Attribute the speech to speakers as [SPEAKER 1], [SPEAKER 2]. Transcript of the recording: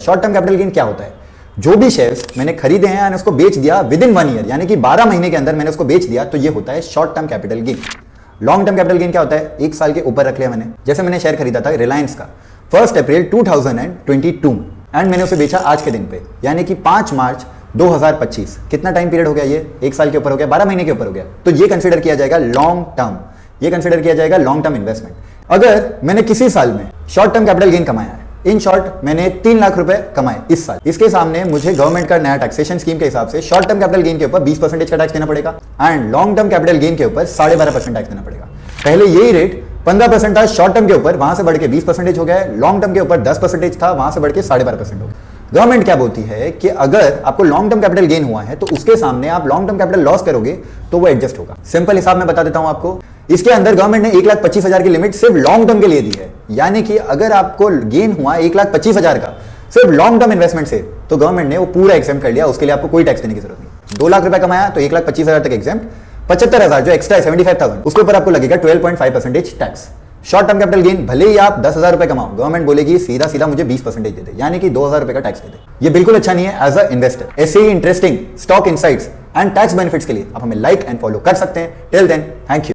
[SPEAKER 1] Short term capital gain क्या होता है? जो भी शेयर्स मैंने खरीदे हैं और उसको बेच दिया विद इन 1 ईयर, यानी कि 12 महीने के अंदर मैंने उसको बेच दिया, तो ये होता है short term capital gain. Long term capital gain क्या होता है? 1 साल के ऊपर रख लिया मैंने। जैसे मैंने शेयर खरीदा था रिलायंस का 1 अप्रैल 2022 एंड मैंने उसे बेचा आज के दिन पे, यानी कि 5 मार्च 2025। कितना टाइम पीरियड हो गया ये? 1 साल के ऊपर हो गया, 12 महीने के ऊपर हो गया। तो ये कंसिडर किया जाएगा लॉन्ग टर्म, ये कंसिडर किया जाएगा लॉन्ग टर्म इन्वेस्टमेंट। अगर मैंने किसी साल में शॉर्ट टर्म कैपिटल गेन कमाया है, इन शॉर्ट मैंने 3 लाख रुपए कमाए इस साल, इसके सामने मुझे गवर्नमेंट का नया टैक्सेशन स्कीम के हिसाब से शॉर्ट टर्म कैपिटल गेन के ऊपर 20% का टैक्स देना पड़ेगा and long term capital gain के ऊपर 12.5% टैक्स देना पड़ेगा। पहले यही रेट 15% था शॉर्ट टर्म के ऊपर, वहां से बढ़ के 20% हो गया है। लॉन्ग टर्म के ऊपर 10% था, वहां से बढ़ के 12.5% हो गया। गवर्नमेंट क्या बोलती है कि अगर आपको लॉन्ग टर्म कैपिटल गेन हुआ है तो उसके सामने आप लॉन्ग टर्म कैपिटल लॉस करोगे तो वो एडजस्ट होगा। सिंपल हिसाब में बता देता हूं आपको। इसके अंदर गवर्नमेंट ने 1,25,000 की लिमिट सिर्फ लॉन्ग टर्म के लिए दी है, यानी कि अगर आपको गेन हुआ 1,25,000 का सिर्फ लॉन्ग टर्म इन्वेस्टमेंट से, तो गवर्नमेंट ने वो पूरा एग्जाम कर लिया, उसके लिए आपको कोई टैक्स देने की जरूरत नहीं। 2 लाख रुपए कमाया तो 1,25,000 तक एग्जाम, 75,000 जो एक्स्ट्रा है 75,000 उसके ऊपर आपको लगेगा 12.5% tax. Short term capital gain भले ही आप 10,000 रुपए कमाओ, गवर्नमेंट बोलेगी सीधा सीधा मुझे 20% दे दे, यानी कि 2,000 रुपए का टैक्स दे दे। ये बिल्कुल अच्छा नहीं है एज अ इन्वेस्टर। ऐसे ही interesting stock insights and tax benefits के लिए आप हमें लाइक एंड फॉलो कर सकते हैं। Till then, thank you.